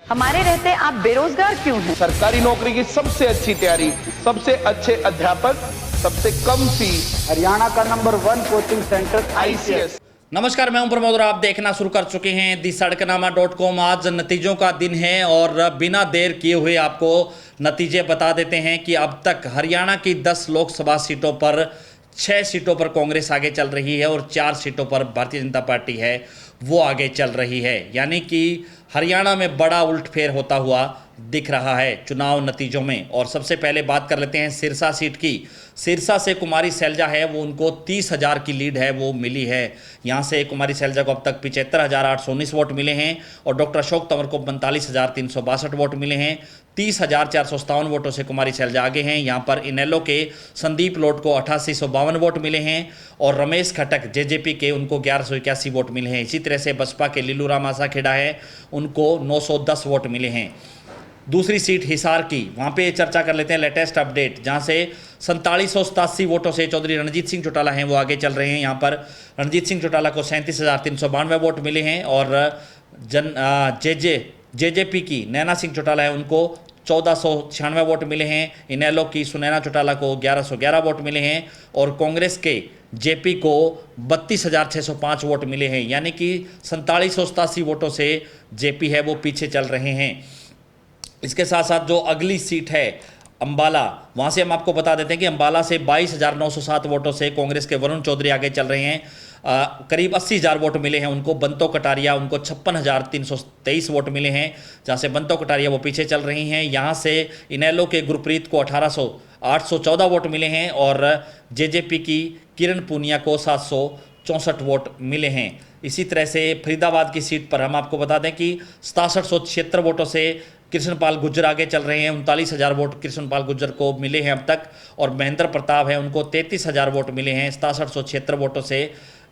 हमारे रहते आप बेरोजगार क्यों हैं? सरकारी नौकरी की सबसे अच्छी तैयारी, सबसे अच्छे अध्यापक, सबसे कम फीस, हरियाणा का नंबर 1 कोचिंग सेंटर ICS। नमस्कार, मैं हूं प्रमोद और आप देखना शुरू कर चुके हैं दी-सड़कनामा.com। आज नतीजों का दिन है और बिना देर किए हुए आपको नतीजे बता देते हैं कि अब तक हरियाणा की 10 लोकसभा सीटों पर 6 सीटों पर कांग्रेस आगे चल रही है और 4 सीटों पर भारतीय जनता पार्टी है वो आगे चल रही है। यानी कि हरियाणा में बड़ा उलटफेर होता हुआ दिख रहा है चुनाव नतीजों में। और सबसे पहले बात कर लेते हैं सिरसा सीट की। सिरसा से कुमारी सैलजा है वो, उनको 30,000 की लीड है वो मिली है। यहाँ से कुमारी सैलजा को अब तक 75,819 वोट मिले हैं और डॉक्टर अशोक तंवर को 45,362 वोट मिले हैं। 30,457 वोटों से कुमारी सैलजा आगे हैं। यहाँ पर इनेलो के संदीप लोट को 8852 वोट मिले हैं और रमेश खटक जेजेपी के उनको 1181 वोट मिले हैं। इसी तरह से बसपा के लीलू राम आसाखेड़ा है, उनको 910 वोट मिले हैं। दूसरी सीट हिसार की, वहाँ पे चर्चा कर लेते हैं लेटेस्ट अपडेट, जहाँ से 4787 वोटों से चौधरी रणजीत सिंह चौटाला हैं वो आगे चल रहे हैं। यहाँ पर रणजीत सिंह चौटाला को 37,392 वोट मिले हैं और जेजेपी की नैना सिंह चौटाला है उनको 1496 वोट मिले हैं। इनेलो की सुनैना चौटाला को 1111 वोट मिले हैं और कांग्रेस के जेपी को 32,605 वोट मिले हैं। यानी कि 4787 वोटों से जेपी है वो पीछे चल रहे हैं। इसके साथ साथ जो अगली सीट है अंबाला, वहाँ से हम आपको बता देते हैं कि अंबाला से 22,907 वोटों से कांग्रेस के वरुण चौधरी आगे चल रहे हैं। करीब 80,000 वोट मिले हैं उनको। बंतो कटारिया, उनको 56,323 वोट मिले हैं, जहाँ से बंतो कटारिया वो पीछे चल रही हैं। यहाँ से इनेलो के गुरप्रीत को 814 वोट मिले हैं और जेजेपी की किरण पूनिया को 764 वोट मिले हैं। इसी तरह से फरीदाबाद की सीट पर हम आपको बता दें कि 6776 वोटों से कृष्णपाल गुर्जर आगे चल रहे हैं। 39,000 वोट कृष्णपाल गुर्जर को मिले हैं अब तक और महेंद्र प्रताप है उनको 33,000 वोट मिले हैं। 6776 वोटों से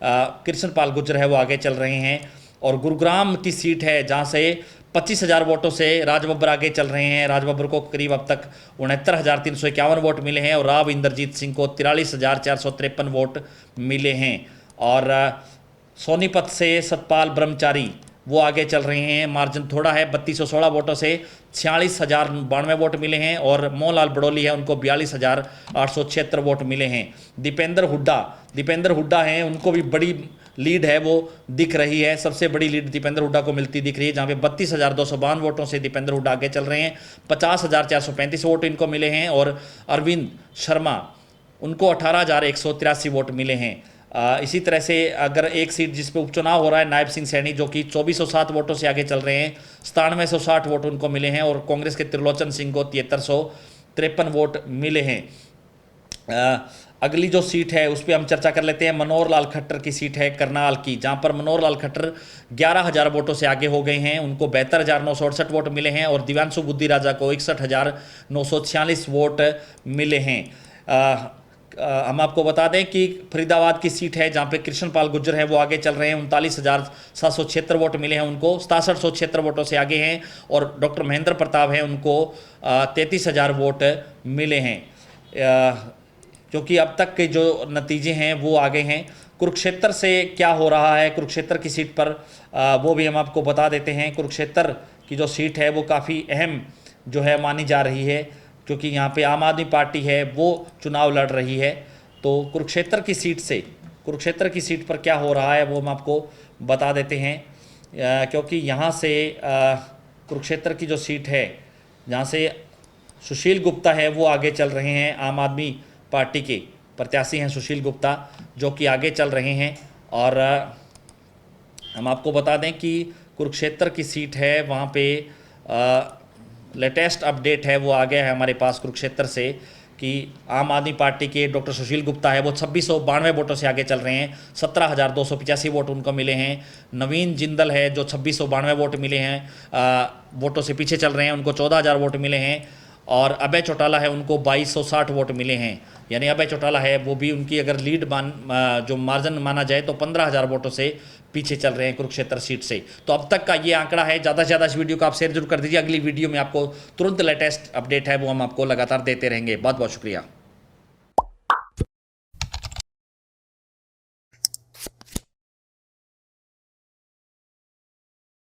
कृष्णपाल गुर्जर है वो आगे चल रहे हैं। और गुरुग्राम की सीट है जहां से 25,000 वोटों से राज बब्बर आगे चल रहे हैं। राज बब्बर को करीब अब तक 69,351 वोट मिले हैं और राव इंद्रजीत सिंह को 43,453 वोट मिले हैं। और सोनीपत से सतपाल ब्रह्मचारी वो आगे चल रहे हैं, मार्जिन थोड़ा है, 3216 वोटों से 46,092 वोट मिले हैं और मोहनलाल बड़ोली है उनको 42,876 वोट मिले हैं। दीपेंद्र हुड्डा हैं, उनको भी बड़ी लीड है वो दिख रही है। सबसे बड़ी लीड दीपेंद्र हुड्डा को मिलती दिख रही है, जहाँ पे 32,252 वोटों से दीपेंद्र हुड्डा आगे चल रहे हैं। 50,435 वोट इनको मिले हैं और अरविंद शर्मा उनको 18,183 वोट मिले हैं। इसी तरह से अगर एक सीट जिस पे उपचुनाव हो रहा है नायब सिंह सैनी, जो कि 2407 वोटों से आगे चल रहे हैं, 9760 वोट उनको मिले हैं और कांग्रेस के त्रिलोचन सिंह को 7353 वोट मिले हैं। अगली जो सीट है उस पर हम चर्चा कर लेते हैं। मनोहर लाल खट्टर की सीट है करनाल की, जहां पर मनोहर लाल खट्टर 11,000 वोटों से आगे हो गए हैं। उनको 72,968 वोट मिले हैं और दिव्यांशु बुद्धि राजा को 61,946 वोट मिले हैं। हम आपको बता दें कि फरीदाबाद की सीट है जहां पे कृष्णपाल गुर्जर है वो आगे चल रहे हैं। 39,776 वोट मिले हैं उनको, 6776 वोटों से आगे हैं और डॉक्टर महेंद्र प्रताप हैं उनको 33,000 वोट मिले हैं। क्योंकि अब तक के जो नतीजे हैं वो आगे हैं। कुरुक्षेत्र से क्या हो रहा है, कुरुक्षेत्र की सीट पर वो भी हम आपको बता देते हैं। कुरुक्षेत्र की जो सीट है वो काफ़ी अहम जो है मानी जा रही है, क्योंकि यहाँ पे आम आदमी पार्टी है वो चुनाव लड़ रही है। तो कुरुक्षेत्र की सीट पर क्या हो रहा है वो हम आपको बता देते हैं, क्योंकि यहाँ से कुरुक्षेत्र की जो सीट है जहाँ से सुशील गुप्ता है वो आगे चल रहे हैं। आम आदमी पार्टी के प्रत्याशी हैं सुशील गुप्ता जो कि आगे चल रहे हैं। और हम आपको बता दें कि कुरुक्षेत्र की सीट है वहाँ पे लेटेस्ट अपडेट है वो आ गया है हमारे पास कुरुक्षेत्र से कि आम आदमी पार्टी के डॉक्टर सुशील गुप्ता है वो 2692 वोटों से आगे चल रहे हैं। 17,285 वोट उनको मिले हैं। नवीन जिंदल है जो 2692 वोट मिले हैं वोटों से पीछे चल रहे हैं, उनको 14,000 वोट मिले हैं। और अभय चौटाला है उनको 2260 वोट मिले हैं। यानी अभय चौटाला है वो भी उनकी अगर लीड जो मार्जिन माना जाए तो 15,000 वोटों से पीछे चल रहे हैं कुरुक्षेत्र सीट से। तो अब तक का ये आंकड़ा है। ज़्यादा से ज़्यादा इस वीडियो को आप शेयर जरूर कर दीजिए। अगली वीडियो में आपको तुरंत लेटेस्ट अपडेट है वो हम आपको लगातार देते रहेंगे। बहुत बहुत शुक्रिया।